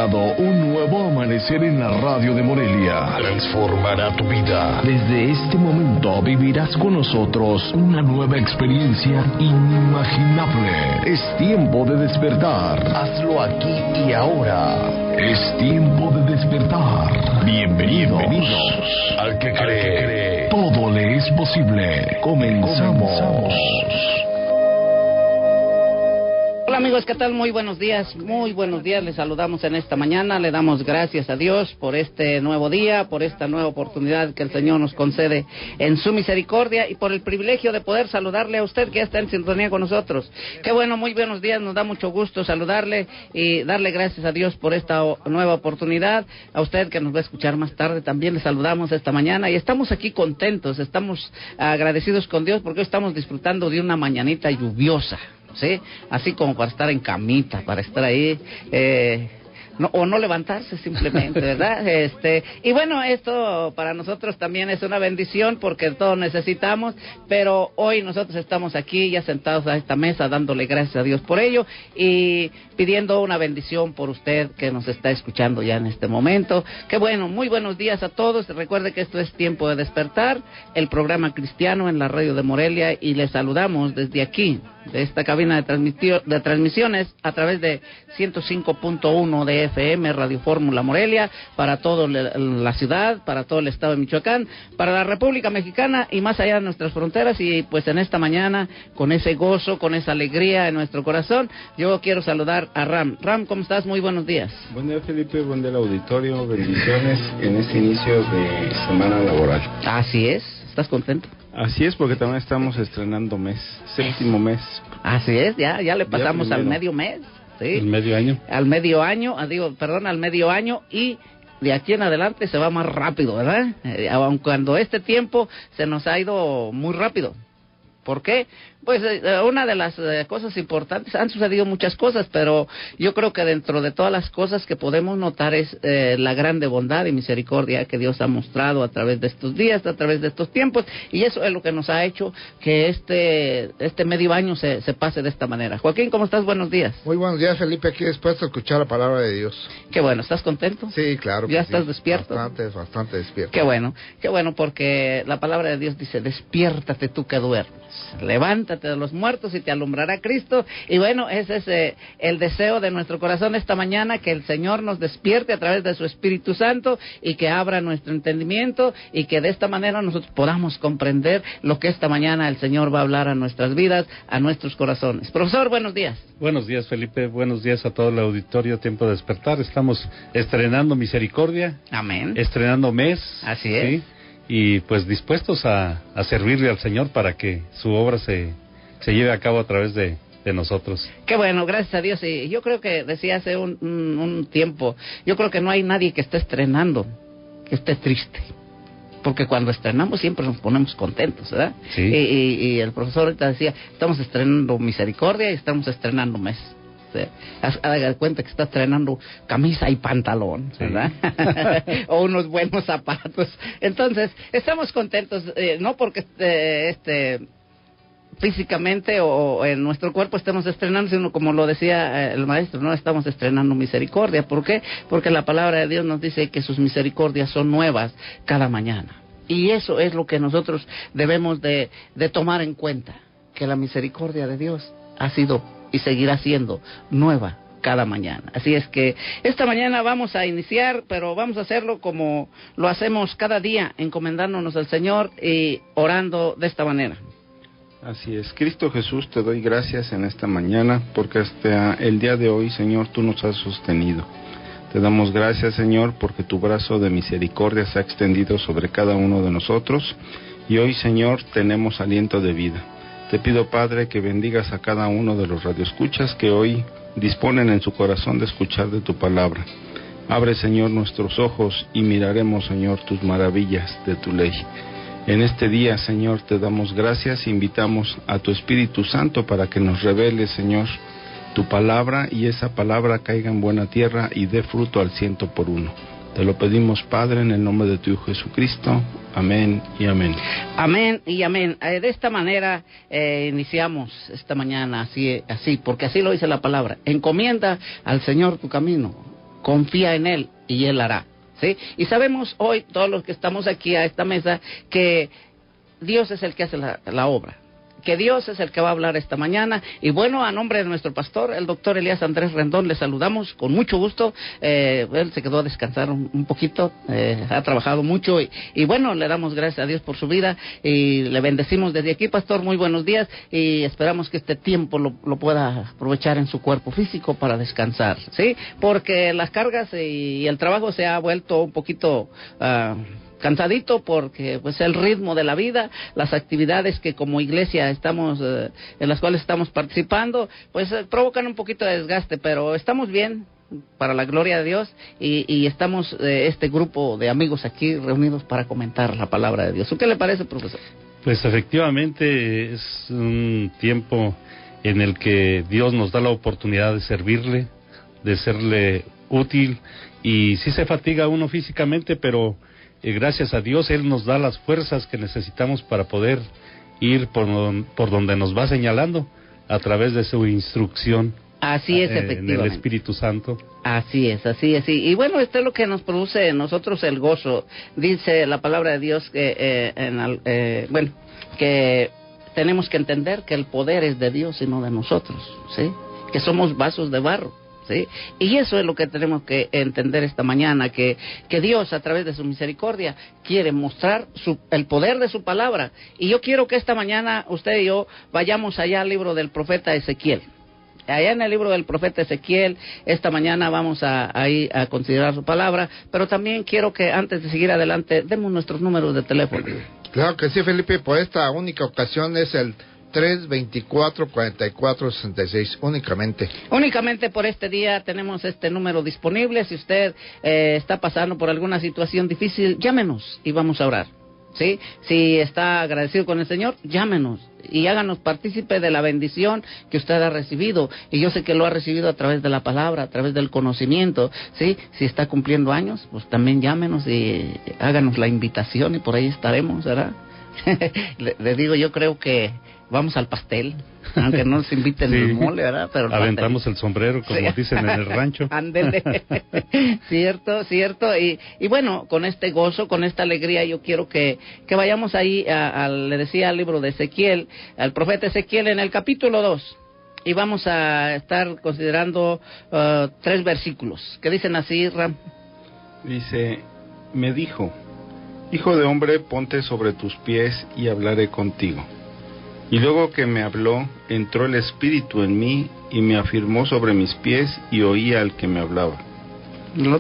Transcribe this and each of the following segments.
comenzado un nuevo amanecer en la radio de Morelia. Transformará tu vida. Desde este momento vivirás con nosotros una nueva experiencia inimaginable. Es tiempo de despertar. Hazlo aquí y ahora. Es tiempo de despertar. Bienvenidos. Al que cree, todo le es posible. Comenzamos. Hola amigos, ¿qué tal? Muy buenos días, les saludamos en esta mañana, le damos gracias a Dios por este nuevo día, por esta nueva oportunidad que el Señor nos concede en su misericordia y por el privilegio de poder saludarle a usted que ya está en sintonía con nosotros. Qué bueno, muy buenos días, nos da mucho gusto saludarle y darle gracias a Dios por esta nueva oportunidad. A usted que nos va a escuchar más tarde también le saludamos esta mañana y estamos aquí contentos, estamos agradecidos con Dios porque hoy estamos disfrutando de una mañanita lluviosa. Sí, así como para estar en camita, para estar ahí, o no levantarse simplemente, ¿verdad? Y bueno, esto para nosotros también es una bendición porque todos necesitamos, pero hoy nosotros estamos aquí ya sentados a esta mesa dándole gracias a Dios por ello y pidiendo una bendición por usted que nos está escuchando ya en este momento. Qué bueno, muy buenos días a todos. Recuerde que esto es Tiempo de Despertar, el programa cristiano en la radio de Morelia, y les saludamos desde aquí, de esta cabina de transmisiones a través de 105.1 de FM, Radio Fórmula Morelia, para toda la ciudad, para todo el estado de Michoacán, para la República Mexicana y más allá de nuestras fronteras. Y pues en esta mañana, con ese gozo, con esa alegría en nuestro corazón, yo quiero saludar a Ram. Ram, ¿cómo estás? Muy buenos días. Buen día, Felipe, buen día al auditorio, bendiciones en este inicio de semana laboral. Así es, ¿estás contento? Así es, porque también estamos estrenando mes, séptimo mes. Así es, ya le pasamos al medio mes. Sí. El medio año. Al medio año, al medio año, y de aquí en adelante se va más rápido, ¿verdad? Aun cuando este tiempo se nos ha ido muy rápido. ¿Por qué? Pues una de las cosas importantes, han sucedido muchas cosas, pero yo creo que dentro de todas las cosas que podemos notar es la grande bondad y misericordia que Dios ha mostrado a través de estos días, a través de estos tiempos, y eso es lo que nos ha hecho que este medio año se pase de esta manera. Joaquín, ¿cómo estás? Buenos días. Muy buenos días, Felipe, aquí dispuesto a escuchar la palabra de Dios. Qué bueno, ¿estás contento? Sí, claro. ¿Ya sí. estás despierto? Bastante despierto. Qué bueno, porque la palabra de Dios dice, despiértate tú que duermes, levántate de los muertos y te alumbrará Cristo. Y bueno, ese es el deseo de nuestro corazón esta mañana, que el Señor nos despierte a través de su Espíritu Santo y que abra nuestro entendimiento y que de esta manera nosotros podamos comprender lo que esta mañana el Señor va a hablar a nuestras vidas, a nuestros corazones. Profesor, buenos días. Buenos días, Felipe, buenos días a todo el auditorio. Tiempo de Despertar, estamos estrenando Misericordia. Amén. Estrenando mes. Así es. ¿sí? Y pues dispuestos a servirle al Señor para que su obra se lleve a cabo a través de nosotros. Qué bueno, gracias a Dios. Y yo creo que decía hace un tiempo, yo creo que no hay nadie que esté estrenando que esté triste, porque cuando estrenamos siempre nos ponemos contentos, ¿verdad? Sí. Y el profesor ahorita decía, estamos estrenando Misericordia y estamos estrenando mes. Haga cuenta que está estrenando camisa y pantalón, ¿verdad? Sí. O unos buenos zapatos. Entonces, estamos contentos, no porque físicamente o en nuestro cuerpo estemos estrenando, sino como lo decía el maestro, no estamos estrenando misericordia. ¿Por qué? Porque la palabra de Dios nos dice que sus misericordias son nuevas cada mañana. Y eso es lo que nosotros debemos de tomar en cuenta, que la misericordia de Dios ha sido y seguirá siendo nueva cada mañana. Así es que esta mañana vamos a iniciar, pero vamos a hacerlo como lo hacemos cada día, encomendándonos al Señor y orando de esta manera. Así es, Cristo Jesús, te doy gracias en esta mañana, porque hasta el día de hoy, Señor, tú nos has sostenido. Te damos gracias, Señor, porque tu brazo de misericordia se ha extendido sobre cada uno de nosotros, y hoy, Señor, tenemos aliento de vida. Te pido, Padre, que bendigas a cada uno de los radioescuchas que hoy disponen en su corazón de escuchar de tu palabra. Abre, Señor, nuestros ojos y miraremos, Señor, tus maravillas de tu ley. En este día, Señor, te damos gracias, invitamos a tu Espíritu Santo para que nos revele, Señor, tu palabra, y esa palabra caiga en buena tierra y dé fruto al 100%. Te lo pedimos, Padre, en el nombre de tu Hijo Jesucristo. Amén y amén. Amén y amén. De esta manera iniciamos esta mañana, así, porque así lo dice la palabra. Encomienda al Señor tu camino confía en Él y Él hará, ¿sí? Y sabemos hoy, todos los que estamos aquí a esta mesa, que Dios es el que hace la obra, que Dios es el que va a hablar esta mañana. Y bueno, a nombre de nuestro pastor, el doctor Elías Andrés Rendón, le saludamos con mucho gusto. Él se quedó a descansar un poquito, ha trabajado mucho y bueno, le damos gracias a Dios por su vida y le bendecimos desde aquí, pastor. Muy buenos días y esperamos que este tiempo lo pueda aprovechar en su cuerpo físico para descansar, ¿sí? Porque las cargas y el trabajo se ha vuelto un poquito cansadito, porque pues el ritmo de la vida, las actividades que como iglesia estamos en las cuales estamos participando, pues provocan un poquito de desgaste, pero estamos bien, para la gloria de Dios, y estamos este grupo de amigos aquí reunidos para comentar la palabra de Dios. ¿Qué le parece, profesor? Pues efectivamente es un tiempo en el que Dios nos da la oportunidad de servirle, de serle útil, y sí se fatiga uno físicamente, pero gracias a Dios Él nos da las fuerzas que necesitamos para poder ir por donde nos va señalando a través de su instrucción. Así es, efectivamente. En el Espíritu Santo. Así es, y bueno, esto es lo que nos produce en nosotros el gozo. Dice la palabra de Dios que que tenemos que entender que el poder es de Dios y no de nosotros, ¿sí? Que somos vasos de barro, ¿sí? Y eso es lo que tenemos que entender esta mañana, que Dios a través de su misericordia quiere mostrar el poder de su palabra. Y yo quiero que esta mañana usted y yo vayamos allá al libro del profeta Ezequiel. Allá en el libro del profeta Ezequiel, esta mañana vamos a considerar su palabra, pero también quiero que antes de seguir adelante, demos nuestros números de teléfono. Claro que sí, Felipe, por esta única ocasión es el 324-4466, únicamente. Únicamente por este día tenemos este número disponible. Si usted está pasando por alguna situación difícil, llámenos y vamos a orar, ¿sí? Si está agradecido con el Señor, llámenos y háganos partícipe de la bendición que usted ha recibido. Y yo sé que lo ha recibido a través de la palabra, a través del conocimiento, ¿sí? Si está cumpliendo años, pues también llámenos y háganos la invitación y por ahí estaremos, ¿verdad? le digo, yo creo que vamos al pastel, aunque no nos inviten el mole, ¿verdad? Pero aventamos el sombrero, como dicen en el rancho. Ándele. Cierto. Y bueno, con este gozo, con esta alegría, yo quiero que vayamos ahí, le decía al libro de Ezequiel, al profeta Ezequiel, en el capítulo 2. Y vamos a estar considerando 3 versículos, que dicen así, Ram. Dice, me dijo, hijo de hombre, ponte sobre tus pies y hablaré contigo. Y luego que me habló, entró el Espíritu en mí y me afirmó sobre mis pies y oí al que me hablaba.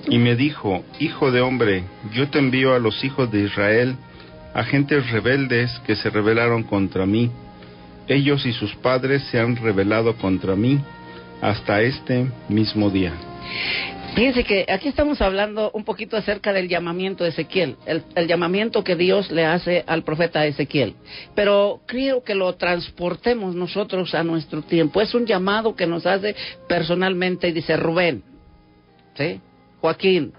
Y me dijo, hijo de hombre, yo te envío a los hijos de Israel, a gentes rebeldes que se rebelaron contra mí. Ellos y sus padres se han rebelado contra mí hasta este mismo día. Fíjense que aquí estamos hablando un poquito acerca del llamamiento de Ezequiel, el llamamiento que Dios le hace al profeta Ezequiel, pero creo que lo transportemos nosotros a nuestro tiempo. Es un llamado que nos hace personalmente, y dice Rubén, ¿sí? Joaquín,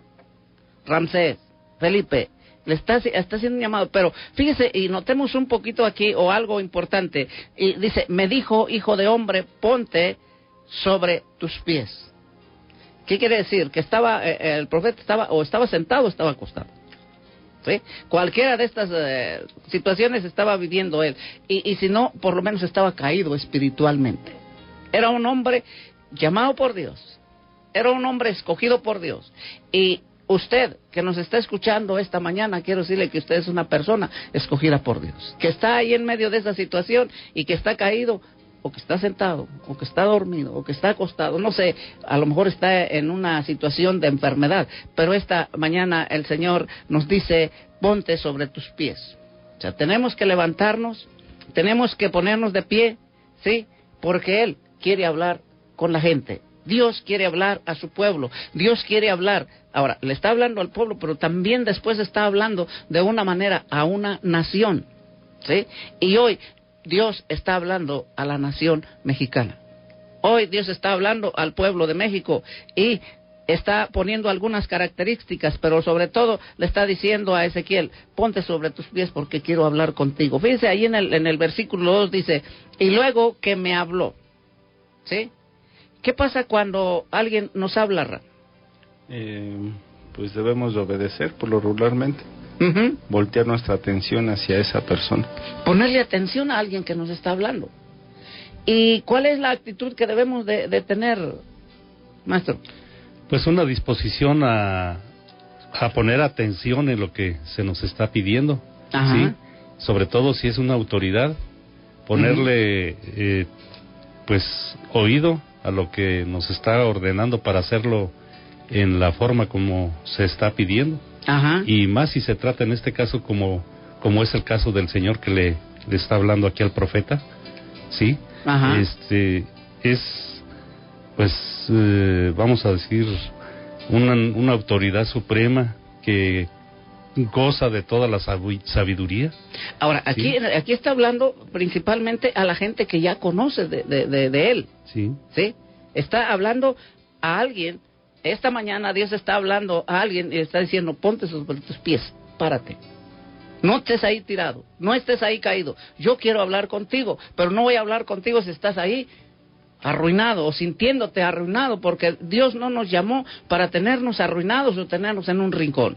Ramsés, Felipe, le está haciendo un llamado, pero fíjese y notemos un poquito aquí, o algo importante, y dice, me dijo, hijo de hombre, ponte sobre tus pies. ¿Qué quiere decir? Que el profeta estaba sentado o estaba acostado, ¿sí? Cualquiera de estas situaciones estaba viviendo él, y si no, por lo menos estaba caído espiritualmente. Era un hombre llamado por Dios, era un hombre escogido por Dios, y usted que nos está escuchando esta mañana, quiero decirle que usted es una persona escogida por Dios, que está ahí en medio de esa situación y que está caído, o que está sentado, o que está dormido, o que está acostado, no sé, a lo mejor está en una situación de enfermedad, pero esta mañana el Señor nos dice, ponte sobre tus pies. O sea, tenemos que levantarnos, tenemos que ponernos de pie, ¿sí? Porque Él quiere hablar con la gente. Dios quiere hablar a su pueblo, Dios quiere hablar, ahora, le está hablando al pueblo, pero también después está hablando de una manera a una nación, ¿sí? Y hoy Dios está hablando a la nación mexicana. Hoy Dios está hablando al pueblo de México y está poniendo algunas características, pero sobre todo le está diciendo a Ezequiel, ponte sobre tus pies porque quiero hablar contigo. Fíjense ahí en el versículo 2 dice, y luego que me habló, ¿sí? ¿Qué pasa cuando alguien nos habla, Ra? Pues debemos de obedecer por lo regularmente. Voltear nuestra atención hacia esa persona. Ponerle atención a alguien que nos está hablando. ¿Y cuál es la actitud que debemos de tener, maestro? Pues una disposición a poner atención en lo que se nos está pidiendo. Ajá. ¿Sí? Sobre todo si es una autoridad, ponerle pues oído a lo que nos está ordenando para hacerlo en la forma como se está pidiendo. Ajá. Y más si se trata en este caso como es el caso del Señor que le está hablando aquí al profeta, ¿sí? Ajá. Es pues vamos a decir una autoridad suprema que goza de toda la sabiduría. Ahora, aquí está hablando principalmente a la gente que ya conoce de él. Sí. ¿Sí? Está hablando a alguien. Esta mañana Dios está hablando a alguien y está diciendo, ponte sobre tus pies, párate. No estés ahí tirado, no estés ahí caído. Yo quiero hablar contigo, pero no voy a hablar contigo si estás ahí arruinado o sintiéndote arruinado, porque Dios no nos llamó para tenernos arruinados o tenernos en un rincón.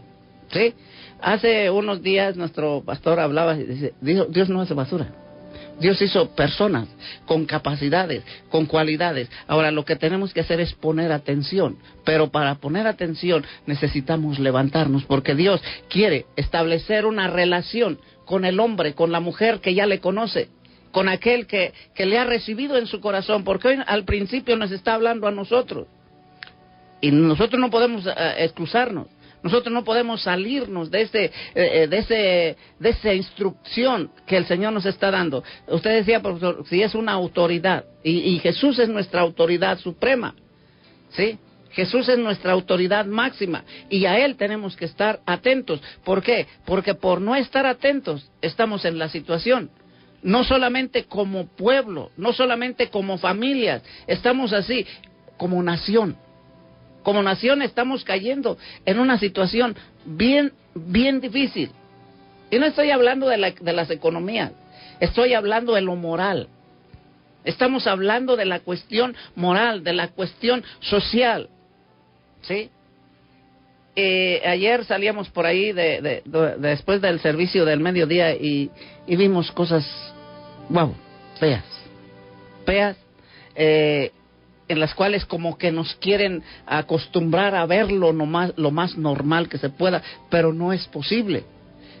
¿Sí? Hace unos días nuestro pastor hablaba y dice, Dios no hace basura. Dios hizo personas con capacidades, con cualidades. Ahora lo que tenemos que hacer es poner atención, pero para poner atención necesitamos levantarnos, porque Dios quiere establecer una relación con el hombre, con la mujer que ya le conoce, con aquel que le ha recibido en su corazón, porque hoy al principio nos está hablando a nosotros y nosotros no podemos excusarnos. Nosotros no podemos salirnos de esa instrucción que el Señor nos está dando. Usted decía, profesor, si es una autoridad, y Jesús es nuestra autoridad suprema, ¿sí? Jesús es nuestra autoridad máxima, y a Él tenemos que estar atentos. ¿Por qué? Porque por no estar atentos estamos en la situación. No solamente como pueblo, no solamente como familias, estamos así, como nación. Como nación estamos cayendo en una situación bien difícil. Y no estoy hablando de las economías, estoy hablando de lo moral. Estamos hablando de la cuestión moral, de la cuestión social. ¿Sí? Ayer salíamos por ahí después del servicio del mediodía y vimos cosas, feas. En las cuales como que nos quieren acostumbrar a verlo lo más normal que se pueda, pero no es posible.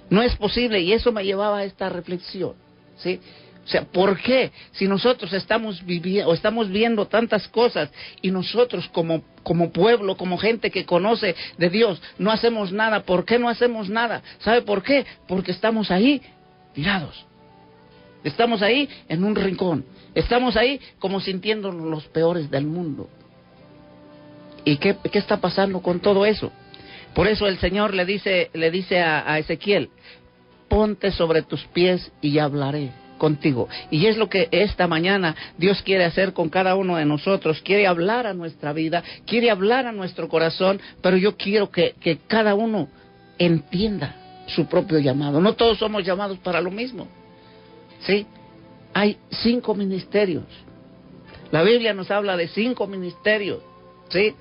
No es posible, y eso me llevaba a esta reflexión, ¿sí? O sea, ¿por qué? Si nosotros estamos viendo tantas cosas y nosotros como pueblo, como gente que conoce de Dios, no hacemos nada. ¿Por qué no hacemos nada? ¿Sabe por qué? Porque estamos ahí tirados. Estamos ahí en un rincón. Estamos ahí como sintiéndonos los peores del mundo. ¿Y qué está pasando con todo eso? Por eso el Señor le dice a Ezequiel, ponte sobre tus pies y hablaré contigo. Y es lo que esta mañana Dios quiere hacer con cada uno de nosotros. Quiere hablar a nuestra vida, quiere hablar a nuestro corazón, pero yo quiero que cada uno entienda su propio llamado. No todos somos llamados para lo mismo. ¿Sí? Hay 5 ministerios. La Biblia nos habla de 5 ministerios, ¿sí?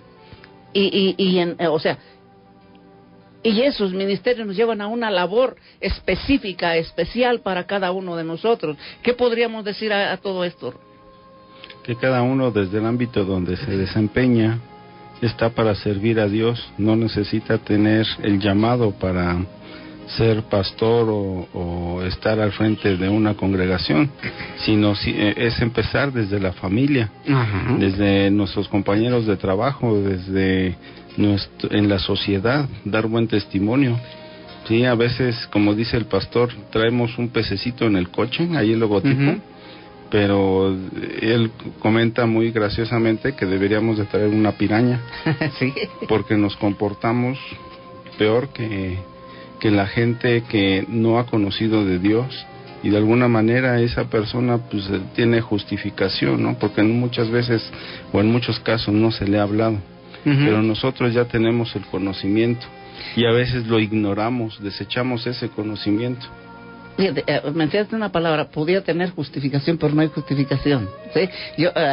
Y esos ministerios nos llevan a una labor específica, especial para cada uno de nosotros. ¿Qué podríamos decir a todo esto? Que cada uno desde el ámbito donde se desempeña está para servir a Dios. No necesita tener el llamado para ser pastor o estar al frente de una congregación, sino es empezar desde la familia, desde nuestros compañeros de trabajo, desde en la sociedad, dar buen testimonio. Sí, a veces, como dice el pastor, traemos un pececito en el coche, ahí el logotipo, pero él comenta muy graciosamente que deberíamos de traer una piraña, ¿sí? Porque nos comportamos peor que la gente que no ha conocido de Dios, y de alguna manera esa persona pues tiene justificación, ¿no? Porque muchas veces o en muchos casos no se le ha hablado, pero nosotros ya tenemos el conocimiento y a veces lo ignoramos, desechamos ese conocimiento. Mencionaste una palabra, podía tener justificación, pero no hay justificación, ¿sí?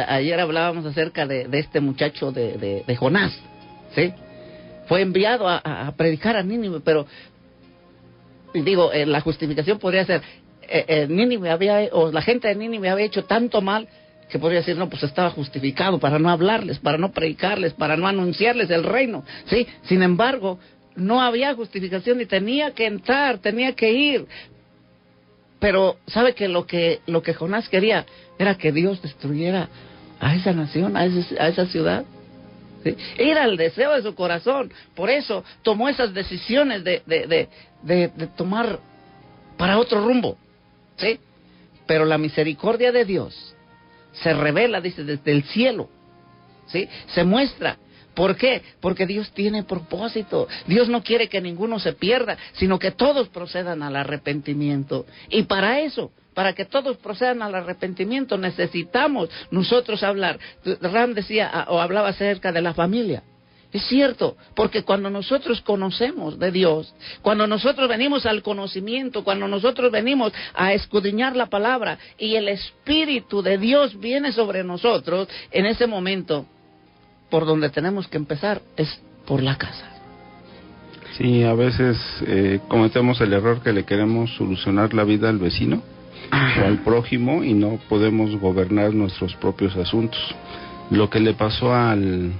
Ayer hablábamos acerca de este muchacho de Jonás, ¿sí? fue enviado a predicar a Nínive, pero digo, la justificación podría ser, Nínive o la gente de Nínive había hecho tanto mal que podría decir, no, pues estaba justificado para no hablarles, para no predicarles, para no anunciarles el reino, ¿sí? Sin embargo, no había justificación y tenía que entrar, tenía que ir. Pero, ¿sabe que lo que Jonás quería era que Dios destruyera a esa nación, a esa ciudad? ¿Sí? Era el deseo de su corazón. Por eso tomó esas decisiones de tomar para otro rumbo, ¿sí? Pero la misericordia de Dios se revela, dice, desde el cielo, ¿sí? Se muestra. ¿Por qué? Porque Dios tiene propósito. Dios no quiere que ninguno se pierda, sino que todos procedan al arrepentimiento. Y para eso, para que todos procedan al arrepentimiento, necesitamos nosotros hablar. Ram decía o hablaba acerca de la familia. Es cierto, porque cuando nosotros conocemos de Dios, cuando nosotros venimos al conocimiento, cuando nosotros venimos a escudriñar la palabra y el Espíritu de Dios viene sobre nosotros, en ese momento, por donde tenemos que empezar es por la casa. Sí, a veces cometemos el error que le queremos solucionar la vida al vecino o al prójimo y no podemos gobernar nuestros propios asuntos. Lo que le pasó al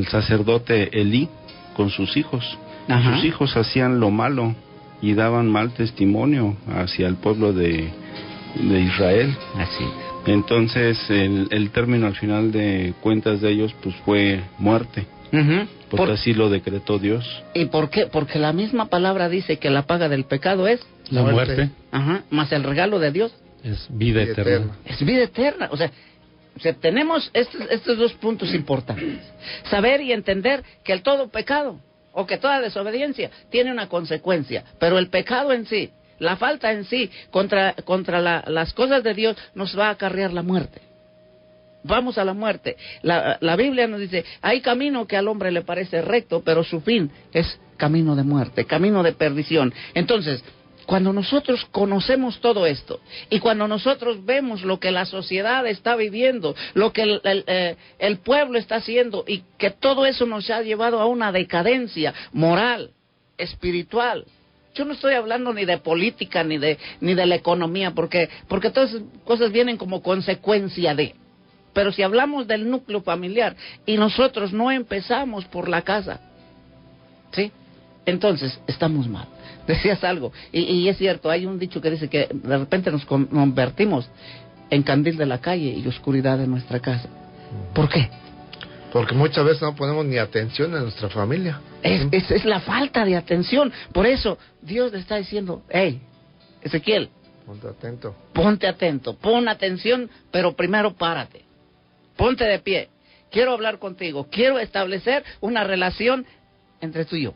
sacerdote Elí con sus hijos. Sus hijos hacían lo malo y daban mal testimonio hacia el pueblo de Israel. Así. Entonces el término al final de cuentas de ellos pues fue muerte. Porque así lo decretó Dios. ¿Y por qué? Porque la misma palabra dice que la paga del pecado es la muerte. Más el regalo de Dios es vida eterna. Es vida eterna. O sea, tenemos estos dos puntos importantes. Saber y entender que el todo pecado o que toda desobediencia tiene una consecuencia, pero el pecado en sí, la falta en sí, contra las cosas de Dios, nos va a acarrear la muerte. Vamos a la muerte. La Biblia nos dice, hay camino que al hombre le parece recto, pero su fin es camino de muerte, camino de perdición. Entonces, cuando nosotros conocemos todo esto, y cuando nosotros vemos lo que la sociedad está viviendo, lo que el pueblo está haciendo, y que todo eso nos ha llevado a una decadencia moral, espiritual. Yo no estoy hablando ni de política, ni de la economía, porque todas esas cosas vienen como consecuencia de. Pero si hablamos del núcleo familiar, y nosotros no empezamos por la casa, ¿sí? Entonces, estamos mal. Decías algo, y es cierto, hay un dicho que dice que de repente nos convertimos en candil de la calle y oscuridad de nuestra casa. ¿Por qué? Porque muchas veces no ponemos ni atención a nuestra familia. Es la falta de atención. Por eso Dios le está diciendo, hey, Ezequiel, ponte atento. Ponte atento, pon atención, pero primero párate. Ponte de pie. Quiero hablar contigo, quiero establecer una relación entre tú y yo.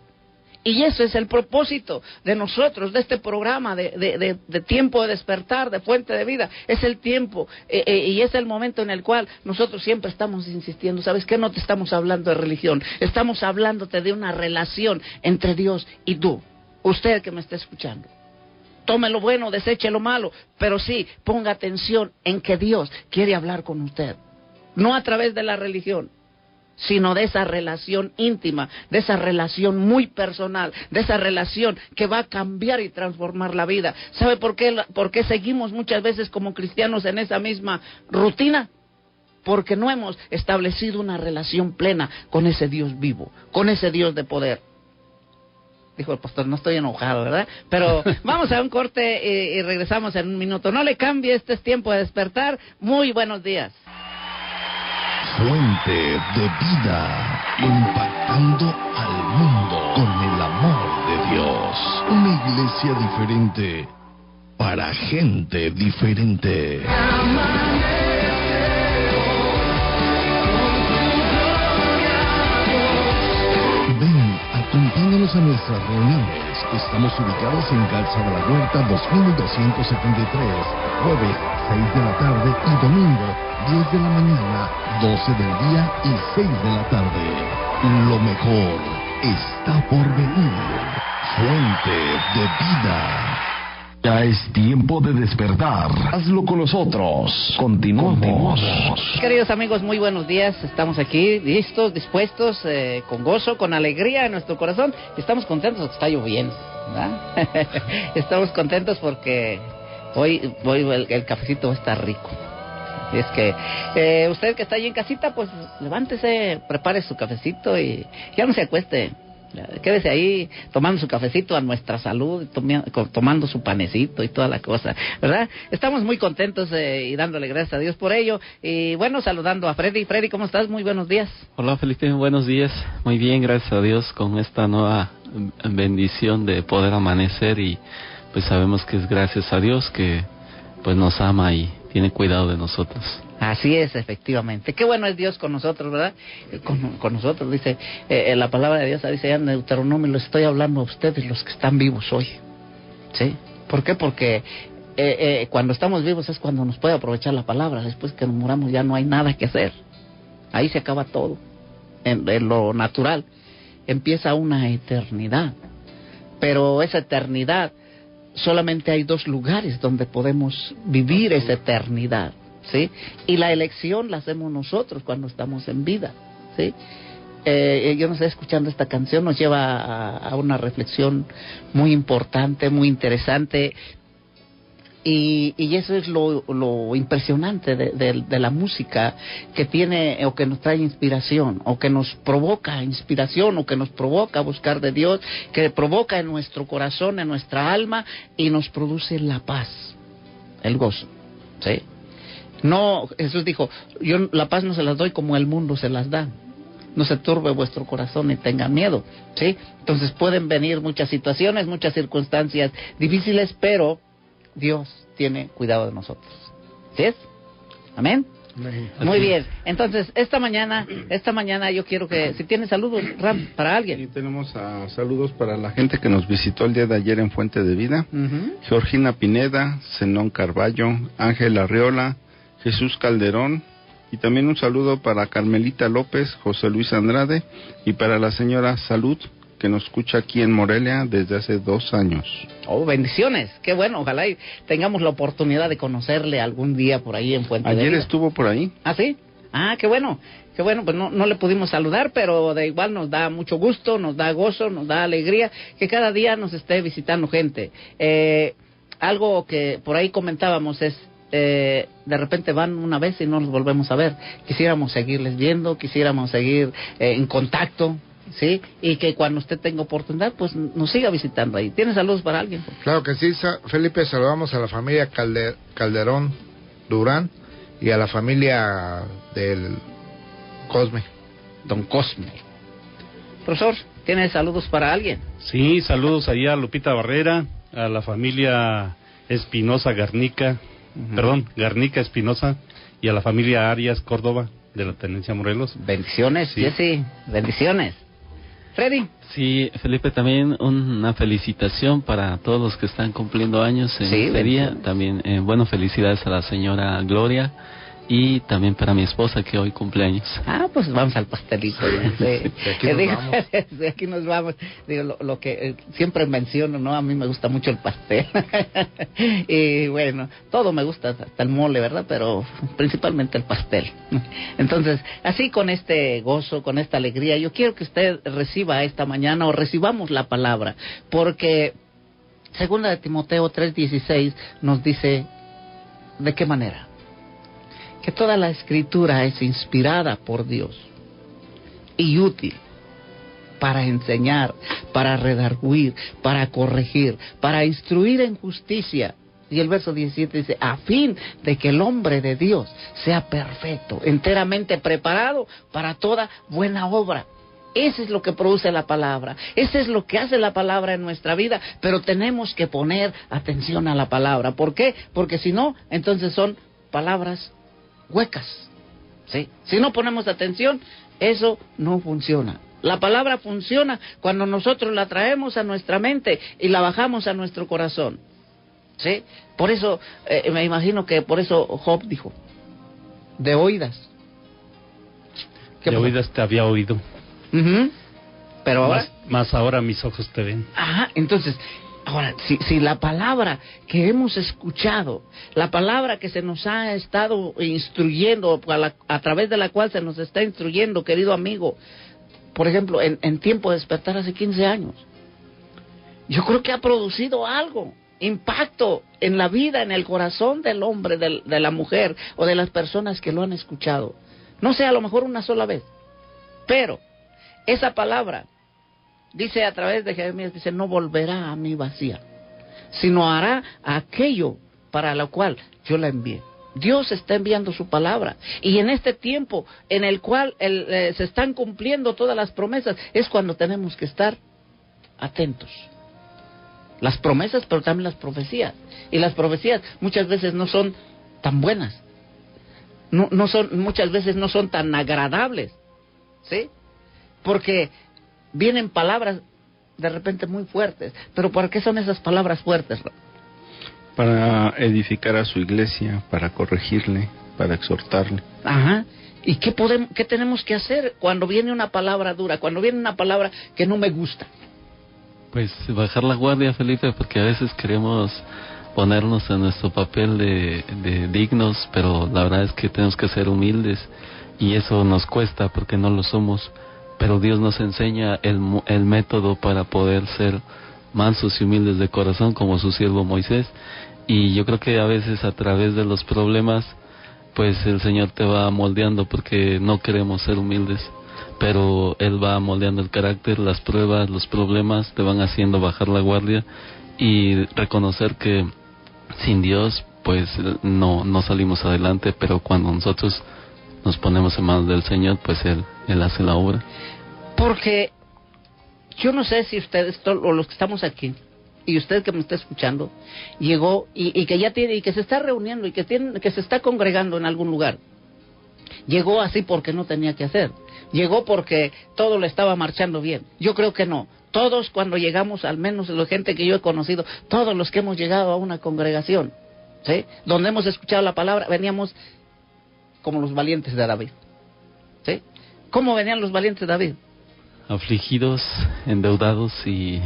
Y eso es el propósito de nosotros, de este programa, de tiempo de despertar, de fuente de vida. Es el tiempo y es el momento en el cual nosotros siempre estamos insistiendo. ¿Sabes qué? No te estamos hablando de religión, estamos hablándote de una relación entre Dios y tú. Usted que me está escuchando, tome lo bueno, deseche lo malo, pero sí, ponga atención en que Dios quiere hablar con usted. No a través de la religión, sino de esa relación íntima, de esa relación muy personal, de esa relación que va a cambiar y transformar la vida. ¿Sabe por qué seguimos muchas veces como cristianos en esa misma rutina? Porque no hemos establecido una relación plena con ese Dios vivo, con ese Dios de poder. Dijo el pastor, no estoy enojado, ¿verdad? Pero vamos a un corte y regresamos en un minuto. No le cambie, este es tiempo de despertar. Muy buenos días. Fuente de vida, impactando al mundo con el amor de Dios. Una iglesia diferente para gente diferente. Ven, acompáñanos a nuestras reuniones. Estamos ubicados en Calzada La Huerta 2273, jueves 6 de la tarde y domingo 10 de la mañana, 12 del día y 6 de la tarde. Lo mejor está por venir. Fuente de vida. Ya es tiempo de despertar. Hazlo con nosotros. Continuamos. Queridos amigos, muy buenos días. Estamos aquí listos, dispuestos, con gozo, con alegría en nuestro corazón. Estamos contentos porque está lloviendo, ¿verdad? Estamos contentos porque hoy el cafecito está rico. Es que usted que está ahí en casita, pues levántese, prepare su cafecito y ya no se acueste. Quédese ahí tomando su cafecito a nuestra salud, tomando su panecito y toda la cosa, ¿verdad? Estamos muy contentos y dándole gracias a Dios por ello. Y bueno, saludando a Freddy. Freddy, ¿cómo estás? Muy buenos días. Hola Felipe, buenos días. Muy bien, gracias a Dios con esta nueva bendición de poder amanecer y pues sabemos que es gracias a Dios que pues nos ama y tiene cuidado de nosotros. Así es, efectivamente. Qué bueno es Dios con nosotros, ¿verdad? Con nosotros, dice la palabra de Dios, dice ya en Deuteronomio, lo estoy hablando a ustedes, los que están vivos hoy. ¿Sí? ¿Por qué? Porque cuando estamos vivos es cuando nos puede aprovechar la palabra. Después que nos muramos ya no hay nada que hacer. Ahí se acaba todo. En lo natural empieza una eternidad. Pero esa eternidad, solamente hay 2 lugares donde podemos vivir esa eternidad. ¿Sí? Y la elección la hacemos nosotros cuando estamos en vida, ¿sí? Yo no sé, escuchando esta canción nos lleva a una reflexión muy importante, muy interesante, y eso es lo impresionante de la música, que tiene o que nos trae inspiración, o que nos provoca inspiración, o que nos provoca buscar de Dios, que provoca en nuestro corazón, en nuestra alma, y nos produce la paz, el gozo, ¿sí? No, Jesús dijo, yo la paz no se las doy como el mundo se las da. No se turbe vuestro corazón ni tengan miedo, ¿sí? Entonces pueden venir muchas situaciones, muchas circunstancias difíciles, pero Dios tiene cuidado de nosotros. ¿Sí es? Amén. Muy bien. Entonces, esta mañana yo quiero que, si tienes saludos, Ram, para alguien. Sí, tenemos saludos para la gente que nos visitó el día de ayer en Fuente de Vida. Georgina Pineda, Zenón Carballo, Ángel Arriola, Jesús Calderón, y también un saludo para Carmelita López, José Luis Andrade, y para la señora Salud, que nos escucha aquí en Morelia desde hace 2 años. Oh, bendiciones, qué bueno, ojalá y tengamos la oportunidad de conocerle algún día por ahí en Fuente de Vida. Ayer estuvo por ahí. ¿Ah, sí? Ah, qué bueno, pues no le pudimos saludar, pero de igual nos da mucho gusto, nos da gozo, nos da alegría, que cada día nos esté visitando gente. Algo que por ahí comentábamos es, de repente van una vez y no los volvemos a ver. Quisiéramos seguirles viendo, quisiéramos seguir en contacto, ¿sí? Y que cuando usted tenga oportunidad, pues nos siga visitando ahí. ¿Tiene saludos para alguien? Claro que sí, Felipe, saludamos a la familia Calderón Durán y a la familia del Cosme. Don Cosme. Profesor, ¿tiene saludos para alguien? Sí, saludos allá a Lupita Barrera, a la familia Espinosa Garnica, Garnica Espinosa, y a la familia Arias Córdoba de la Tenencia Morelos. Bendiciones, sí. Jesse, bendiciones. Freddy. Sí, Felipe, también una felicitación para todos los que están cumpliendo años en este día. También, felicidades a la señora Gloria, y también para mi esposa que hoy cumple años. Ah, pues vamos al pastelito. De aquí nos vamos. Digo, lo que siempre menciono, ¿no? A mí me gusta mucho el pastel. Y bueno, todo me gusta, hasta el mole, ¿verdad? Pero principalmente el pastel. Entonces, así con este gozo, con esta alegría, yo quiero que usted reciba esta mañana, o recibamos la palabra, porque segunda de Timoteo 3:16 nos dice, ¿de qué manera? Que toda la escritura es inspirada por Dios y útil para enseñar, para redarguir, para corregir, para instruir en justicia. Y el verso 17 dice, a fin de que el hombre de Dios sea perfecto, enteramente preparado para toda buena obra. Eso es lo que produce la palabra, eso es lo que hace la palabra en nuestra vida, pero tenemos que poner atención a la palabra. ¿Por qué? Porque si no, entonces son palabras huecas, ¿sí? Si no ponemos atención, eso no funciona. La palabra funciona cuando nosotros la traemos a nuestra mente y la bajamos a nuestro corazón, ¿sí? Por eso, me imagino que por eso Job dijo, de oídas. De oídas te había oído. Pero ahora... Más ahora mis ojos te ven. Ajá, entonces, Ahora, si la palabra que hemos escuchado, la palabra que se nos ha estado instruyendo, a través de la cual se nos está instruyendo, querido amigo, por ejemplo, en Tiempo de Despertar hace 15 años, yo creo que ha producido algo, impacto en la vida, en el corazón del hombre, de la mujer o de las personas que lo han escuchado. No sé, a lo mejor una sola vez, pero esa palabra, dice a través de Jeremías, dice, no volverá a mí vacía, sino hará aquello para lo cual yo la envié. Dios está enviando su palabra, y en este tiempo en el cual se están cumpliendo todas las promesas, es cuando tenemos que estar atentos. Las promesas, pero también las profecías. Y las profecías muchas veces no son tan buenas. Muchas veces no son tan agradables. ¿Sí? Porque vienen palabras de repente muy fuertes. Pero ¿por qué son esas palabras fuertes? Para edificar a su iglesia, para corregirle, para exhortarle. Ajá. ¿Y qué tenemos que hacer cuando viene una palabra dura, cuando viene una palabra que no me gusta? Pues bajar la guardia, Felipe, porque a veces queremos ponernos en nuestro papel de dignos, pero la verdad es que tenemos que ser humildes, y eso nos cuesta porque no lo somos, pero Dios nos enseña el método para poder ser mansos y humildes de corazón, como su siervo Moisés. Y yo creo que a veces a través de los problemas, pues el Señor te va moldeando, porque no queremos ser humildes, pero Él va moldeando el carácter. Las pruebas, los problemas te van haciendo bajar la guardia y reconocer que sin Dios pues no salimos adelante, pero cuando nosotros nos ponemos en manos del Señor, pues Él hace la obra. Porque yo no sé si ustedes, o los que estamos aquí, y usted que me está escuchando, llegó y que ya tiene, y que se está reuniendo, y que se está congregando en algún lugar, llegó así porque no tenía que hacer. Llegó porque todo le estaba marchando bien. Yo creo que no. Todos cuando llegamos, al menos la gente que yo he conocido, todos los que hemos llegado a una congregación, ¿sí?, donde hemos escuchado la palabra, veníamos como los valientes de David. ¿Sí? ¿Cómo venían los valientes de David? Afligidos, endeudados y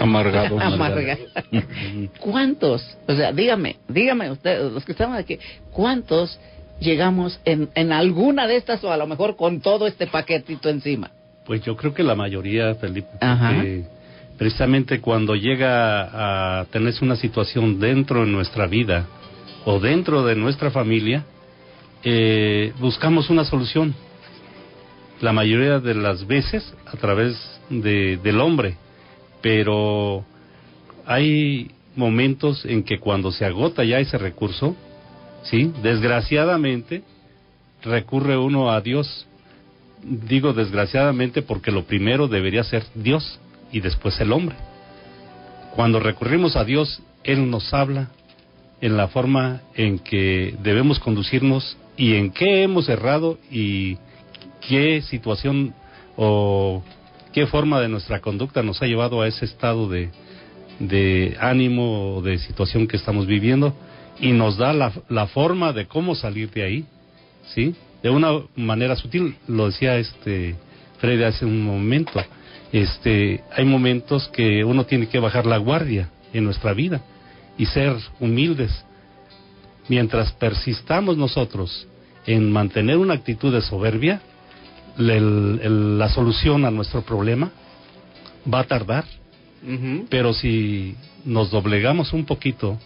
amargados. ¿Cuántos? O sea, dígame ustedes, los que estamos aquí, ¿cuántos llegamos en alguna de estas, o a lo mejor con todo este paquetito encima? Pues yo creo que la mayoría, Felipe, porque precisamente cuando llega a tenerse una situación dentro de nuestra vida o dentro de nuestra familia, buscamos una solución. La mayoría de las veces a través del hombre, pero hay momentos en que cuando se agota ya ese recurso, sí, desgraciadamente recurre uno a Dios. Digo desgraciadamente porque lo primero debería ser Dios y después el hombre. Cuando recurrimos a Dios, Él nos habla en la forma en que debemos conducirnos y en qué hemos errado y qué situación o qué forma de nuestra conducta nos ha llevado a ese estado de ánimo o de situación que estamos viviendo, y nos da la forma de cómo salir de ahí, ¿sí? De una manera sutil. Lo decía Freddy hace un momento, hay momentos que uno tiene que bajar la guardia en nuestra vida y ser humildes. Mientras persistamos nosotros en mantener una actitud de soberbia, la solución a nuestro problema va a tardar. Pero si nos doblegamos un poquito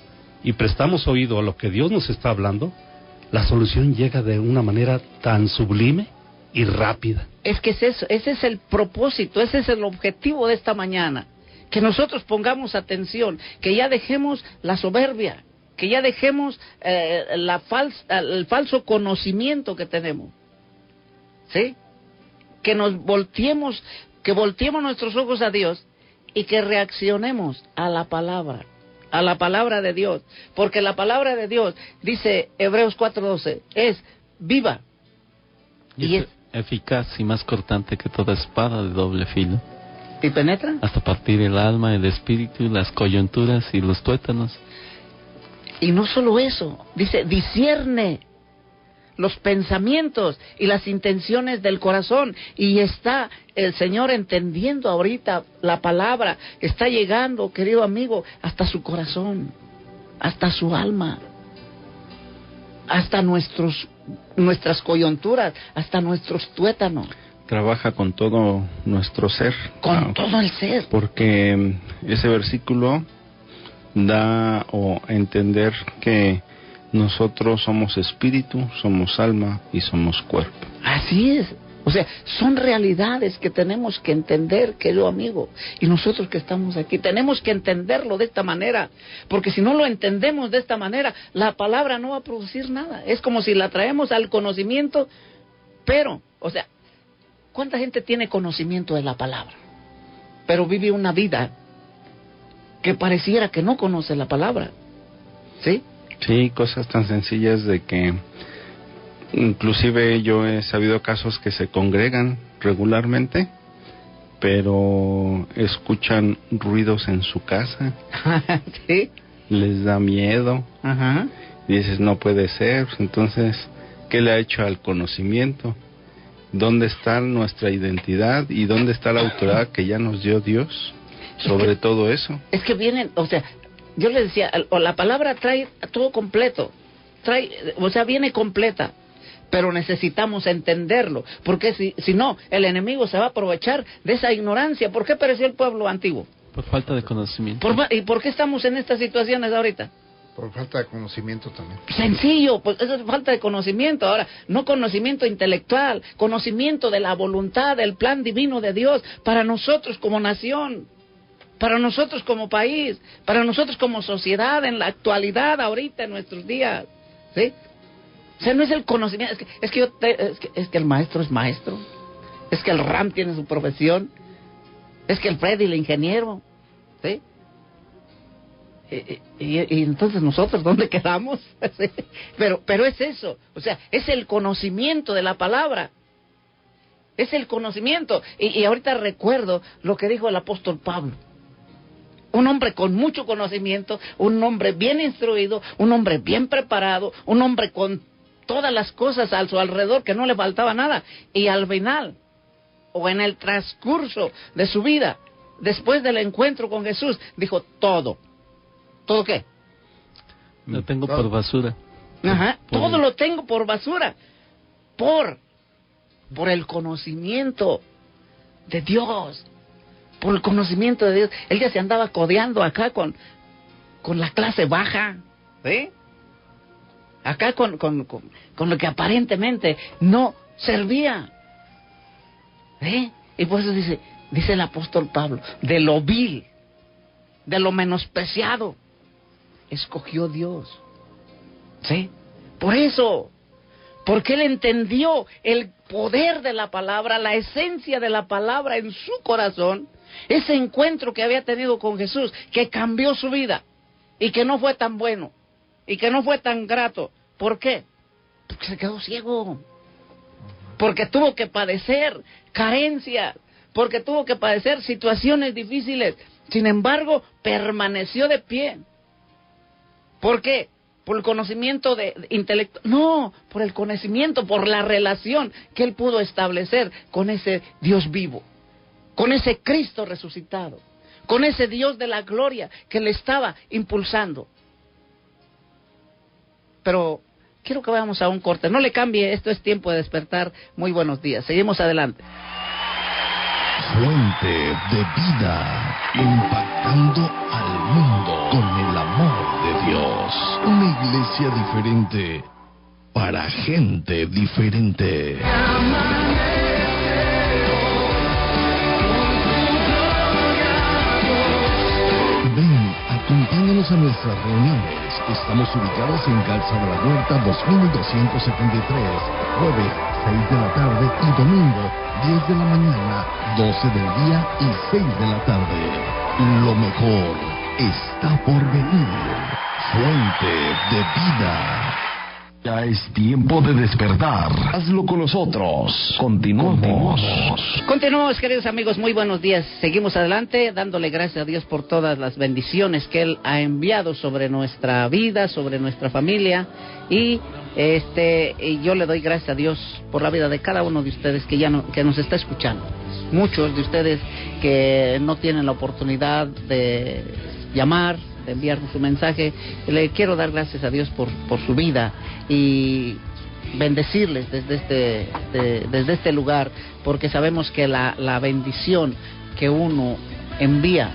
y prestamos oído a lo que Dios nos está hablando, la solución llega de una manera tan sublime y rápida. Es que es eso, ese es el propósito, ese es el objetivo de esta mañana, que nosotros pongamos atención, que ya dejemos la soberbia, que ya dejemos el falso conocimiento que tenemos, ¿sí? Que volteemos nuestros ojos a Dios y que reaccionemos a la palabra de Dios, porque la palabra de Dios, dice Hebreos 4:12, es viva y es eficaz y más cortante que toda espada de doble filo, y penetra hasta partir el alma, el espíritu, las coyunturas y los tuétanos. Y no solo eso, dice, discierne los pensamientos y las intenciones del corazón. Y está el Señor entendiendo ahorita la palabra, está llegando, querido amigo, hasta su corazón, hasta su alma, hasta nuestras coyunturas, hasta nuestros tuétanos. Trabaja con todo nuestro ser. Con todo el ser. Porque ese versículo da a entender que nosotros somos espíritu, somos alma y somos cuerpo. Así es. O sea, son realidades que tenemos que entender, querido amigo. Y nosotros que estamos aquí tenemos que entenderlo de esta manera. Porque si no lo entendemos de esta manera, la palabra no va a producir nada. Es como si la traemos al conocimiento, pero, o sea, ¿cuánta gente tiene conocimiento de la palabra? Pero vive una vida que pareciera que no conoce la palabra. ¿Sí? Sí, cosas tan sencillas de que inclusive yo he sabido casos que se congregan regularmente, pero escuchan ruidos en su casa. ¿Sí? Les da miedo. Ajá. Y dices, no puede ser. Entonces, ¿qué le ha hecho al conocimiento? ¿Dónde está nuestra identidad y dónde está la autoridad que ya nos dio Dios sobre todo eso? Es que vienen, o sea, yo les decía, la palabra trae todo completo, viene completa, pero necesitamos entenderlo, porque si no, el enemigo se va a aprovechar de esa ignorancia. ¿Por qué pereció el pueblo antiguo? Por falta de conocimiento. ¿Y por qué estamos en estas situaciones ahorita? Por falta de conocimiento también. Sencillo, pues eso es falta de conocimiento. Ahora, no conocimiento intelectual, conocimiento de la voluntad, del plan divino de Dios para nosotros como nación, para nosotros como país, para nosotros como sociedad en la actualidad, ahorita en nuestros días, ¿sí? O sea, no es el conocimiento, es que el maestro es maestro, es que el Ram tiene su profesión, es que el Freddy el ingeniero, ¿sí? Y entonces nosotros, ¿dónde quedamos? ¿Sí? Pero es eso, o sea, es el conocimiento de la palabra, es el conocimiento. Y ahorita recuerdo lo que dijo el apóstol Pablo, un hombre con mucho conocimiento, un hombre bien instruido, un hombre bien preparado, un hombre con todas las cosas a su alrededor, que no le faltaba nada, y al final, o en el transcurso de su vida, después del encuentro con Jesús, dijo todo. ¿Todo qué? Lo tengo por basura. Ajá, todo lo tengo por basura. Por el conocimiento de Dios. Por el conocimiento de Dios. Él ya se andaba codeando acá con la clase baja. ¿Sí? Acá con lo que aparentemente no servía. ¿Sí? Y por eso dice el apóstol Pablo, de lo vil, de lo menospreciado, escogió Dios. ¿Sí? Por eso, porque él entendió el poder de la palabra, la esencia de la palabra en su corazón, ese encuentro que había tenido con Jesús, que cambió su vida, y que no fue tan bueno, y que no fue tan grato. ¿Por qué? Porque se quedó ciego, porque tuvo que padecer carencias, porque tuvo que padecer situaciones difíciles. Sin embargo, permaneció de pie. ¿Por qué? ¿Por el conocimiento intelectual? No, por el conocimiento, por la relación que él pudo establecer con ese Dios vivo, con ese Cristo resucitado, con ese Dios de la gloria que le estaba impulsando. Pero quiero que vayamos a un corte. No le cambie, esto es Tiempo de Despertar. Muy buenos días. Seguimos adelante. Fuente de vida, impactando al mundo con el amor de Dios. Una iglesia diferente para gente diferente. Ven, acompáñanos a nuestras reuniones. Estamos ubicados en Calzada La Huerta 2273, jueves 6 de la tarde y domingo 10 de la mañana, 12 del día y 6 de la tarde. Lo mejor está por venir. Fuente de vida. Ya es tiempo de despertar. Hazlo con nosotros. Continuamos. Continuamos, queridos amigos. Muy buenos días. Seguimos adelante dándole gracias a Dios por todas las bendiciones que Él ha enviado sobre nuestra vida, sobre nuestra familia. Y Y yo le doy gracias a Dios por la vida de cada uno de ustedes que nos está escuchando. Muchos de ustedes que no tienen la oportunidad de llamar, de enviarnos su mensaje, le quiero dar gracias a Dios por su vida y bendecirles desde este lugar, porque sabemos que la bendición que uno envía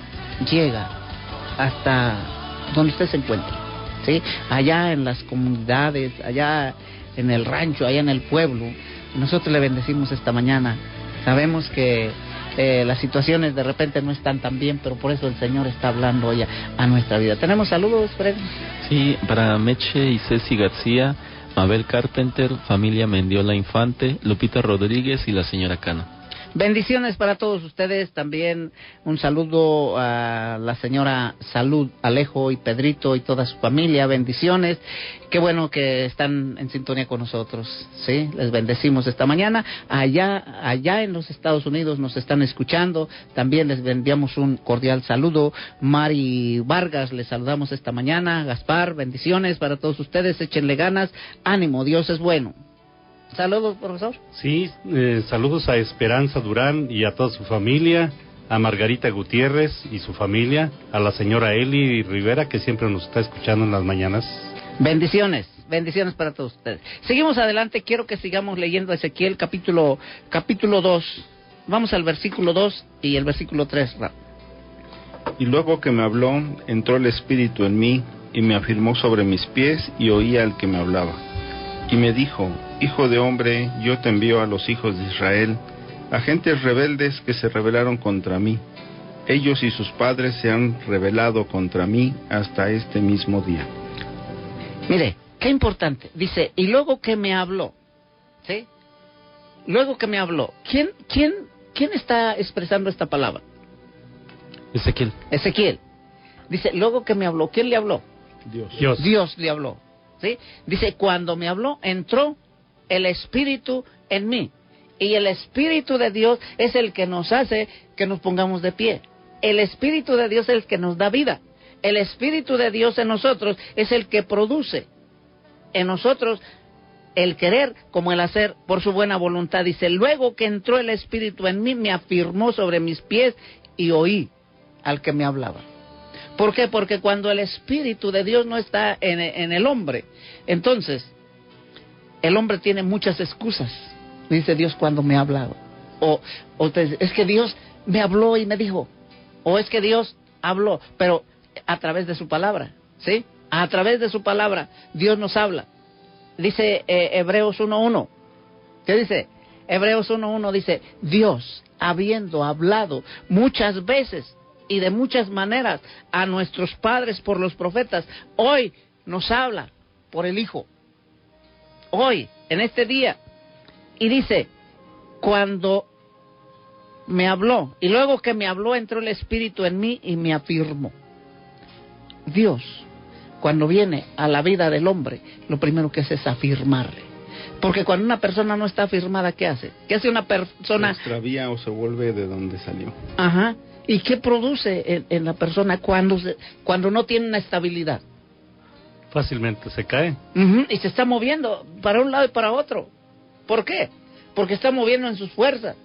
llega hasta donde usted se encuentre, ¿sí? Allá en las comunidades, allá en el rancho, allá en el pueblo. Nosotros le bendecimos esta mañana. Sabemos que las situaciones de repente no están tan bien, pero por eso el Señor está hablando hoy a nuestra vida. ¿Tenemos saludos, Fred? Sí, para Meche y Ceci García, Mabel Carpenter, familia Mendiola Infante, Lupita Rodríguez y la señora Cano. Bendiciones para todos ustedes, también un saludo a la señora Salud, Alejo y Pedrito y toda su familia, bendiciones, qué bueno que están en sintonía con nosotros, ¿sí? Les bendecimos esta mañana, allá en los Estados Unidos nos están escuchando, también les enviamos un cordial saludo, Mari Vargas, les saludamos esta mañana, Gaspar, bendiciones para todos ustedes, échenle ganas, ánimo, Dios es bueno. Saludos, profesor. Sí, saludos a Esperanza Durán y a toda su familia, a Margarita Gutiérrez y su familia, a la señora Eli Rivera, que siempre nos está escuchando en las mañanas. Bendiciones para todos ustedes. Seguimos adelante, quiero que sigamos leyendo Ezequiel capítulo 2. Vamos al versículo 2 y el versículo 3. Y luego que me habló, entró el Espíritu en mí y me afirmó sobre mis pies y oí al que me hablaba. Y me dijo: Hijo de hombre, yo te envío a los hijos de Israel, a gentes rebeldes que se rebelaron contra mí. Ellos y sus padres se han rebelado contra mí hasta este mismo día. Mire, qué importante. Dice, y luego que me habló, ¿sí? Luego que me habló. ¿Quién está expresando esta palabra? Ezequiel. Dice, luego que me habló. ¿Quién le habló? Dios le habló. ¿Sí? Dice, cuando me habló, entró el Espíritu en mí. Y el Espíritu de Dios es el que nos hace que nos pongamos de pie. El Espíritu de Dios es el que nos da vida. El Espíritu de Dios en nosotros es el que produce en nosotros el querer como el hacer por su buena voluntad. Dice, luego que entró el Espíritu en mí, me afirmó sobre mis pies y oí al que me hablaba. ¿Por qué? Porque cuando el Espíritu de Dios no está en el hombre, entonces el hombre tiene muchas excusas. Dice, Dios cuando me ha hablado. O es que Dios me habló y me dijo. O es que Dios habló, pero a través de su palabra, ¿sí? A través de su palabra Dios nos habla. Dice Hebreos 1:1. ¿Qué dice? Hebreos 1:1 dice, Dios, habiendo hablado muchas veces y de muchas maneras a nuestros padres por los profetas, hoy nos habla por el Hijo. Hoy, en este día. Y dice, cuando me habló, y luego que me habló, entró el Espíritu en mí y me afirmó. Dios, cuando viene a la vida del hombre, lo primero que hace es afirmarle. Porque cuando una persona no está afirmada, ¿qué hace? ¿Qué hace una persona? Se extravía o se vuelve de donde salió. Ajá. ¿Y qué produce en la persona cuando no tiene una estabilidad? Fácilmente se cae. Y se está moviendo para un lado y para otro. ¿Por qué? Porque está moviendo en sus fuerzas.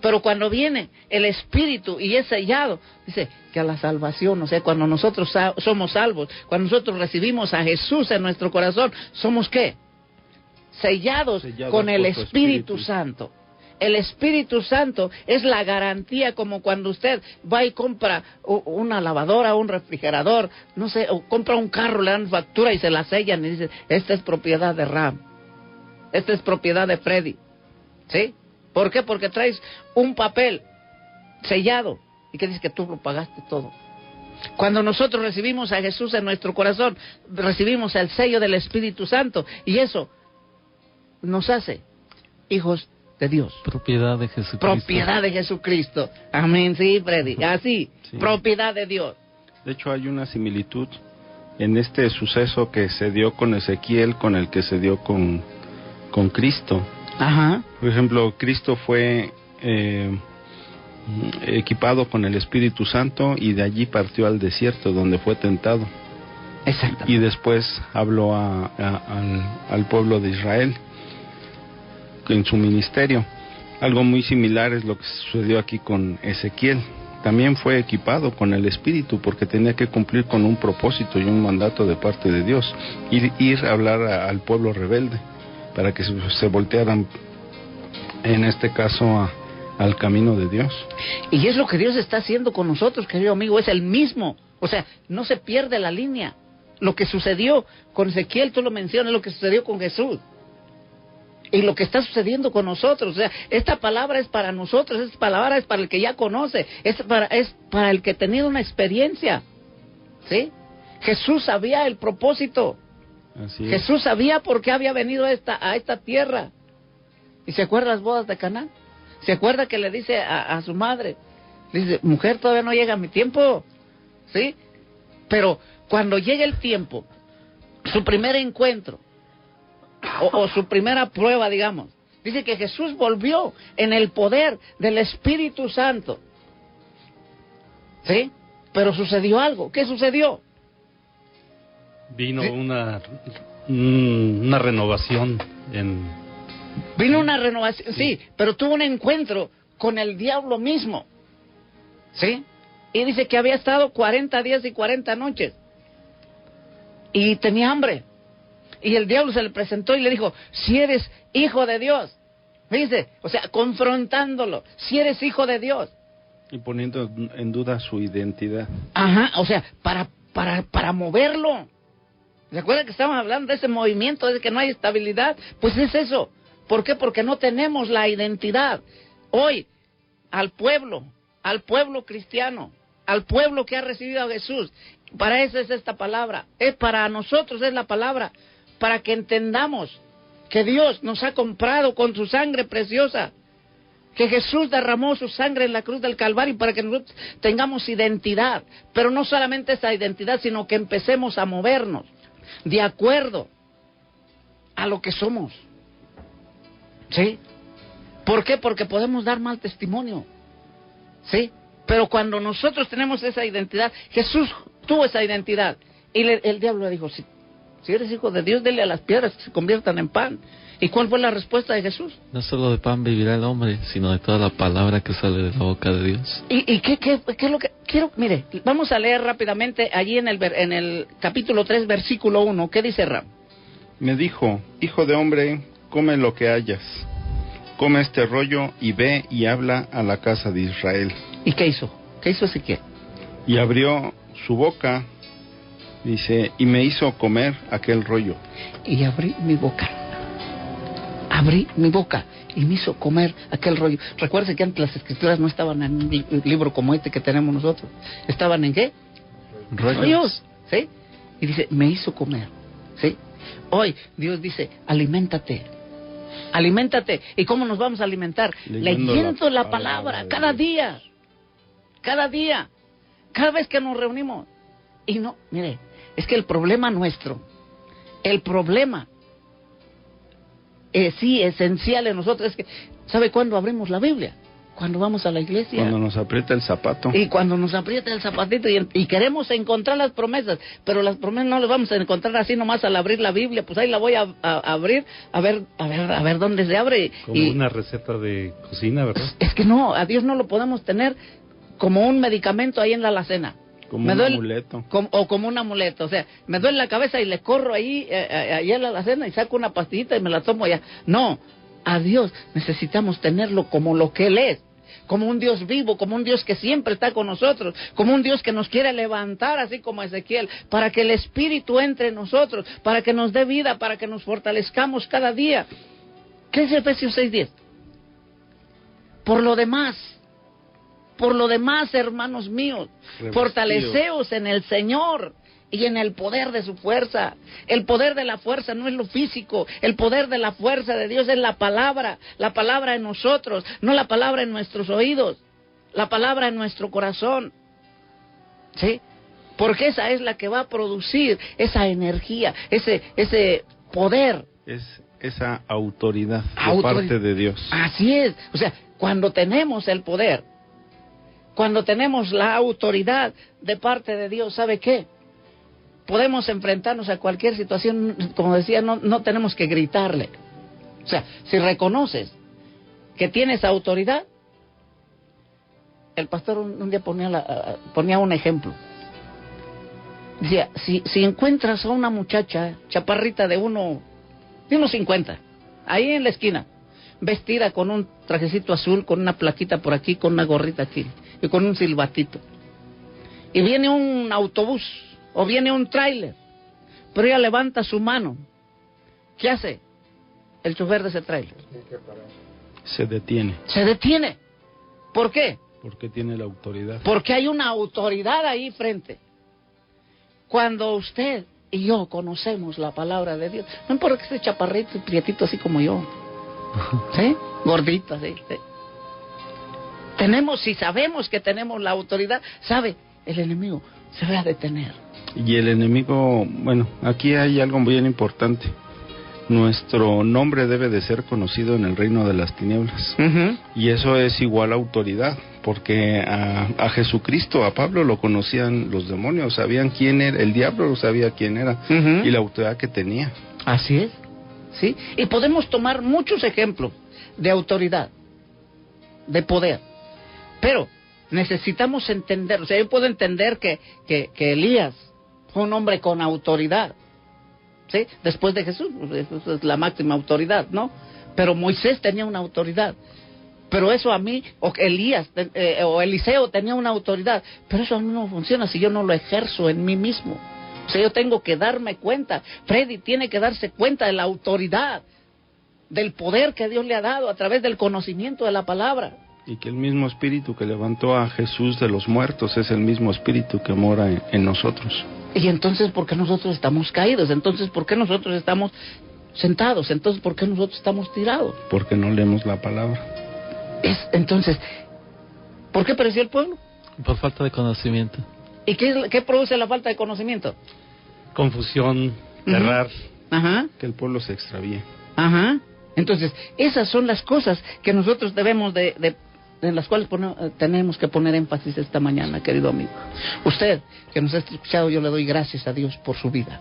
Pero cuando viene el Espíritu y es sellado, dice que a la salvación, o sea, cuando nosotros somos salvos, cuando nosotros recibimos a Jesús en nuestro corazón, ¿somos qué? Sellados con el Espíritu Santo. El Espíritu Santo es la garantía, como cuando usted va y compra una lavadora, un refrigerador, no sé, o compra un carro, le dan factura y se la sellan y dice, esta es propiedad de Ram, esta es propiedad de Freddy, ¿sí? ¿Por qué? Porque traes un papel sellado y que dice que tú lo pagaste todo. Cuando nosotros recibimos a Jesús en nuestro corazón, recibimos el sello del Espíritu Santo y eso nos hace hijos de Dios. Propiedad de Jesucristo. Propiedad de Jesucristo. Amén, sí, Freddy. Así, sí. Propiedad de Dios. De hecho, hay una similitud en este suceso que se dio con Ezequiel, con el que se dio con Cristo. Ajá. Por ejemplo, Cristo fue equipado con el Espíritu Santo y de allí partió al desierto donde fue tentado. Exactamente. Y después habló al pueblo de Israel en su ministerio. Algo muy similar es lo que sucedió aquí con Ezequiel. También fue equipado con el Espíritu porque tenía que cumplir con un propósito y un mandato de parte de Dios. Ir a hablar al pueblo rebelde para que se voltearan, en este caso, al camino de Dios. Y es lo que Dios está haciendo con nosotros, querido amigo, es el mismo. O sea, no se pierde la línea. Lo que sucedió con Ezequiel, tú lo mencionas, lo que sucedió con Jesús. Y lo que está sucediendo con nosotros. O sea, esta palabra es para nosotros, esta palabra es para el que ya conoce, es para el que ha tenido una experiencia. ¿Sí? Jesús sabía el propósito. Así es. Jesús sabía por qué había venido a esta tierra. ¿Y se acuerda las bodas de Caná? ¿Se acuerda que le dice a su madre? Dice, mujer, todavía no llega mi tiempo. ¿Sí? Pero cuando llegue el tiempo, su primer encuentro, o su primera prueba, digamos, dice que Jesús volvió en el poder del Espíritu Santo. ¿Sí? Pero sucedió algo. ¿Qué sucedió? Vino ¿Sí? una renovación Vino una renovación, sí, pero tuvo un encuentro con el diablo mismo. ¿Sí? Y dice que había estado 40 días y 40 noches. Y tenía hambre. Y el diablo se le presentó y le dijo, si eres hijo de Dios. Dice, o sea, confrontándolo, si eres hijo de Dios. Y poniendo en duda su identidad. Ajá, o sea, para moverlo. ¿Se acuerdan que estaban hablando de ese movimiento, de que no hay estabilidad? Pues es eso. ¿Por qué? Porque no tenemos la identidad. Hoy, al pueblo cristiano, al pueblo que ha recibido a Jesús, para eso es esta palabra. Es para nosotros es la palabra, para que entendamos que Dios nos ha comprado con su sangre preciosa, que Jesús derramó su sangre en la cruz del Calvario para que nosotros tengamos identidad, pero no solamente esa identidad, sino que empecemos a movernos de acuerdo a lo que somos. ¿Sí? ¿Por qué? Porque podemos dar mal testimonio. ¿Sí? Pero cuando nosotros tenemos esa identidad, Jesús tuvo esa identidad. Y el diablo le dijo, si eres hijo de Dios, dile a las piedras que se conviertan en pan. ¿Y cuál fue la respuesta de Jesús? No solo de pan vivirá el hombre, sino de toda la palabra que sale de la boca de Dios. ¿Y qué es lo que quiero? Mire, vamos a leer rápidamente allí en el capítulo 3, versículo 1. ¿Qué dice Ram? Me dijo, hijo de hombre, come lo que hayas. Come este rollo y ve y habla a la casa de Israel. ¿Y qué hizo? ¿Qué hizo Ezequiel? Y abrió su boca, dice, y me hizo comer aquel rollo. Y abrí mi boca. Abrí mi boca y me hizo comer aquel rollo. Recuerden que antes las escrituras no estaban en un libro como este que tenemos nosotros. ¿Estaban en qué? Rollos. ¿Sí? Y dice, me hizo comer. ¿Sí? Hoy Dios dice, aliméntate. Aliméntate. ¿Y cómo nos vamos a alimentar? Leyendo la palabra cada día. Cada día. Cada vez que nos reunimos. Y no, mire, es que el problema nuestro, el problema sí, esencial en nosotros es que, ¿sabe cuándo abrimos la Biblia? Cuando vamos a la iglesia. Cuando nos aprieta el zapato. Y cuando nos aprieta el zapatito y queremos encontrar las promesas, pero las promesas no las vamos a encontrar así nomás al abrir la Biblia, pues ahí la voy a abrir, a ver dónde se abre. Como una receta de cocina, ¿verdad? Es que no, a Dios no lo podemos tener como un medicamento ahí en la alacena. Como un amuleto. O como un amuleto. O sea, me duele la cabeza y le corro ahí en la alacena y saco una pastillita y me la tomo allá. No, a Dios necesitamos tenerlo como lo que Él es. Como un Dios vivo, como un Dios que siempre está con nosotros, como un Dios que nos quiere levantar, así como Ezequiel, para que el Espíritu entre en nosotros, para que nos dé vida, para que nos fortalezcamos cada día. ¿Qué es Efesios 6:10? Por lo demás, hermanos míos, fortaleceos en el Señor y en el poder de su fuerza. El poder de la fuerza no es lo físico, el poder de la fuerza de Dios es la palabra en nosotros, no la palabra en nuestros oídos, la palabra en nuestro corazón. ¿Sí? Porque esa es la que va a producir esa energía, ese poder. Es esa autoridad de parte de Dios. Así es. O sea, cuando tenemos el poder, cuando tenemos la autoridad de parte de Dios, ¿sabe qué? podemos enfrentarnos a cualquier situación, como decía, no tenemos que gritarle. O sea, si reconoces que tienes autoridad, el pastor un día ponía un ejemplo. Decía, si encuentras a una muchacha chaparrita de unos 50, ahí en la esquina, vestida con un trajecito azul, con una plaquita por aquí, con una gorrita aquí, y con un silbatito, y viene un autobús, o viene un tráiler, pero ella levanta su mano, ¿qué hace el chofer de ese tráiler? Se detiene. Se detiene. ¿Por qué? Porque tiene la autoridad. Porque hay una autoridad ahí frente. Cuando usted y yo conocemos la palabra de Dios, no importa que esté chaparrito y prietito así como yo, ¿sí? Gordito así, ¿sí? Si sabemos que tenemos la autoridad, ¿sabe? El enemigo se va a detener. Y el enemigo, bueno, aquí hay algo bien importante. Nuestro nombre debe de ser conocido en el reino de las tinieblas. Y eso es igual a autoridad, porque a Jesucristo, a Pablo lo conocían los demonios, sabían quién era, el diablo sabía quién era, y la autoridad que tenía. Así es, ¿sí? Y podemos tomar muchos ejemplos de autoridad, de poder, pero necesitamos entender, o sea, yo puedo entender que Elías fue un hombre con autoridad, ¿sí? Después de Jesús, esa es la máxima autoridad, ¿no? Pero Moisés tenía una autoridad. Pero eso a mí, o Elías, o Eliseo tenía una autoridad. Pero eso a mí no funciona si yo no lo ejerzo en mí mismo. O sea, yo tengo que darme cuenta. Freddy tiene que darse cuenta de la autoridad, del poder que Dios le ha dado a través del conocimiento de la palabra. Y que el mismo espíritu que levantó a Jesús de los muertos es el mismo espíritu que mora en nosotros. Y entonces, ¿por qué nosotros estamos caídos? Entonces, ¿por qué nosotros estamos sentados? Entonces, ¿por qué nosotros estamos tirados? Porque no leemos la palabra. Entonces, ¿por qué pereció el pueblo? Por falta de conocimiento. ¿Y qué produce la falta de conocimiento? Confusión, errar. Ajá. Que el pueblo se extravíe. Ajá. Entonces, esas son las cosas que nosotros debemos en las cuales tenemos que poner énfasis esta mañana, querido amigo. Usted, que nos ha escuchado, yo le doy gracias a Dios por su vida.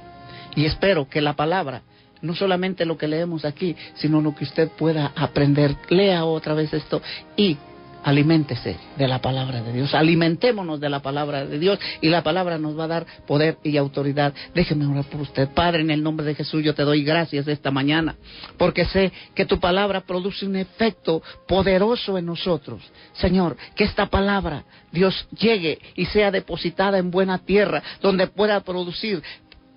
Y espero que la palabra, no solamente lo que leemos aquí, sino lo que usted pueda aprender, lea otra vez esto y aliméntese de la palabra de Dios. Alimentémonos de la palabra de Dios y la palabra nos va a dar poder y autoridad. Déjeme orar por usted. Padre, en el nombre de Jesús, yo te doy gracias esta mañana, porque sé que tu palabra produce un efecto poderoso en nosotros. Señor, que esta palabra, Dios, llegue y sea depositada en buena tierra, donde pueda producir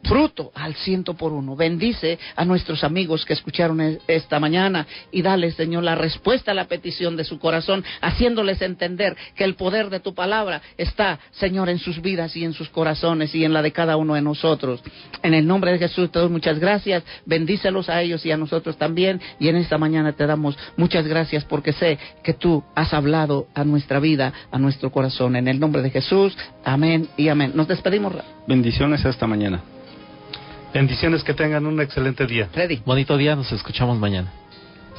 fruto al 100%. Bendice a nuestros amigos que escucharon esta mañana y dale, Señor, la respuesta a la petición de su corazón, haciéndoles entender que el poder de tu palabra está, Señor, en sus vidas y en sus corazones y en la de cada uno de nosotros. En el nombre de Jesús te doy muchas gracias, bendícelos a ellos y a nosotros también, y en esta mañana te damos muchas gracias porque sé que tú has hablado a nuestra vida, a nuestro corazón. En el nombre de Jesús, amén y amén. Nos despedimos. Bendiciones hasta mañana. Bendiciones, que tengan un excelente día. Freddy. Bonito día, nos escuchamos mañana.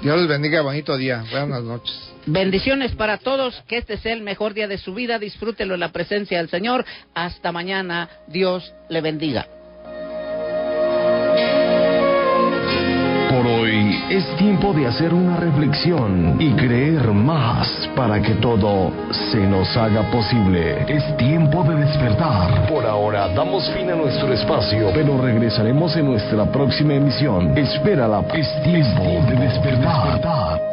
Dios les bendiga, bonito día. Buenas noches. Bendiciones para todos, que este sea el mejor día de su vida. Disfrútelo en la presencia del Señor. Hasta mañana. Dios le bendiga. Por hoy es tiempo de hacer una reflexión y creer más para que todo se nos haga posible. Es tiempo de despertar. Por ahora damos fin a nuestro espacio, pero regresaremos en nuestra próxima emisión. Espérala. Es tiempo de despertar.